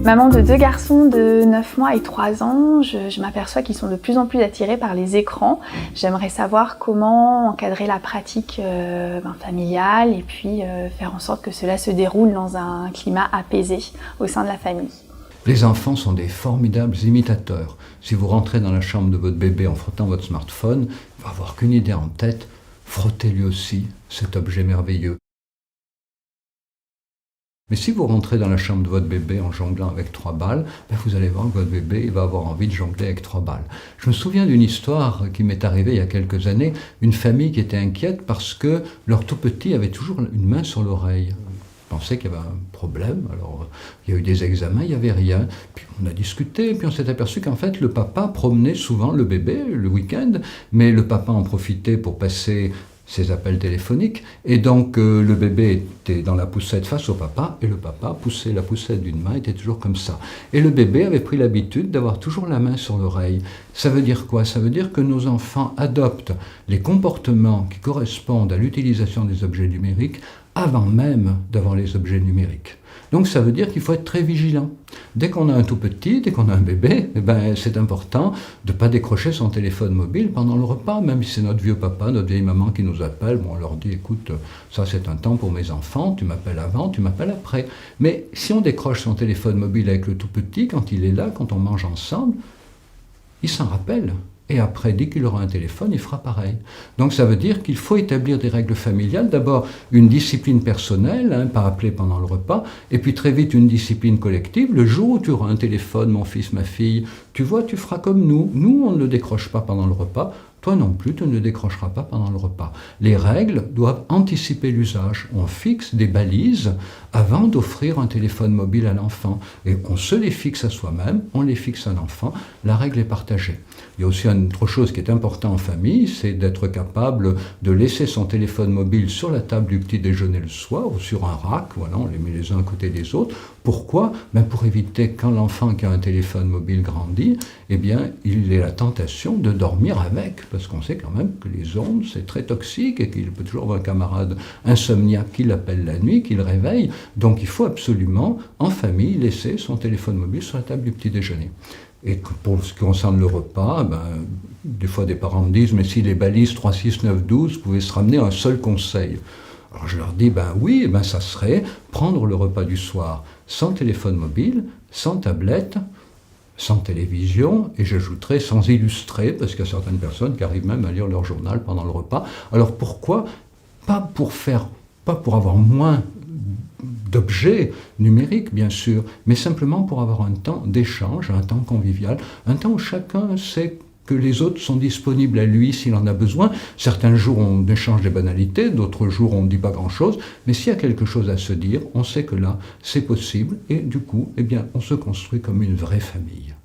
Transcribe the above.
Maman de 2 garçons de 9 mois et 3 ans, je m'aperçois qu'ils sont de plus en plus attirés par les écrans. J'aimerais savoir comment encadrer la pratique familiale et puis faire en sorte que cela se déroule dans un climat apaisé au sein de la famille. Les enfants sont des formidables imitateurs. Si vous rentrez dans la chambre de votre bébé en frottant votre smartphone, il va avoir qu'une idée en tête, frottez lui aussi cet objet merveilleux. Mais si vous rentrez dans la chambre de votre bébé en jonglant avec 3 balles, vous allez voir que votre bébé il va avoir envie de jongler avec 3 balles. Je me souviens d'une histoire qui m'est arrivée il y a quelques années, une famille qui était inquiète parce que leur tout petit avait toujours une main sur l'oreille. Ils pensaient qu'il y avait un problème, alors il y a eu des examens, il n'y avait rien. Puis on a discuté, puis on s'est aperçu qu'en fait le papa promenait souvent le bébé le week-end, mais le papa en profitait pour passer ses appels téléphoniques, et donc le bébé était dans la poussette face au papa, et le papa poussait la poussette d'une main, était toujours comme ça. Et le bébé avait pris l'habitude d'avoir toujours la main sur l'oreille. Ça veut dire quoi? Ça veut dire que nos enfants adoptent les comportements qui correspondent à l'utilisation des objets numériques avant même d'avoir les objets numériques. Donc ça veut dire qu'il faut être très vigilant. Dès qu'on a un tout petit, dès qu'on a un bébé, c'est important de ne pas décrocher son téléphone mobile pendant le repas, même si c'est notre vieux papa, notre vieille maman qui nous appelle. Bon, on leur dit, écoute, ça c'est un temps pour mes enfants, tu m'appelles avant, tu m'appelles après. Mais si on décroche son téléphone mobile avec le tout petit, quand il est là, quand on mange ensemble, il s'en rappelle. Et après, dès qu'il aura un téléphone, il fera pareil. Donc ça veut dire qu'il faut établir des règles familiales. D'abord, une discipline personnelle, pas appeler pendant le repas, et puis très vite une discipline collective. Le jour où tu auras un téléphone, mon fils, ma fille, tu vois, tu feras comme nous. Nous, on ne le décroche pas pendant le repas. Toi non plus, tu ne le décrocheras pas pendant le repas. Les règles doivent anticiper l'usage. On fixe des balises avant d'offrir un téléphone mobile à l'enfant. Et on se les fixe à soi-même, on les fixe à l'enfant. La règle est partagée. Il y a aussi une autre chose qui est importante en famille, c'est d'être capable de laisser son téléphone mobile sur la table du petit déjeuner le soir ou sur un rack. Voilà, on les met les uns à côté des autres. Pourquoi? Pour éviter quand l'enfant qui a un téléphone mobile grandit, il ait la tentation de dormir avec. Parce qu'on sait quand même que les ondes, c'est très toxique et qu'il peut toujours avoir un camarade insomniaque qui l'appelle la nuit, qui le réveille. Donc il faut absolument, en famille, laisser son téléphone mobile sur la table du petit déjeuner. Et pour ce qui concerne le repas, des fois des parents me disent « mais si les balises 3, 6, 9, 12 pouvaient se ramener à un seul conseil ». Alors je leur dis « oui, ça serait prendre le repas du soir sans téléphone mobile, sans tablette, sans télévision, et j'ajouterais sans illustrer, parce qu'il y a certaines personnes qui arrivent même à lire leur journal pendant le repas. Alors pourquoi? Pas pour avoir moins d'objets numériques, bien sûr, mais simplement pour avoir un temps d'échange, un temps convivial, un temps où chacun sait que les autres sont disponibles à lui s'il en a besoin. Certains jours, on échange des banalités, d'autres jours, on ne dit pas grand-chose, mais s'il y a quelque chose à se dire, on sait que là, c'est possible, et du coup, on se construit comme une vraie famille.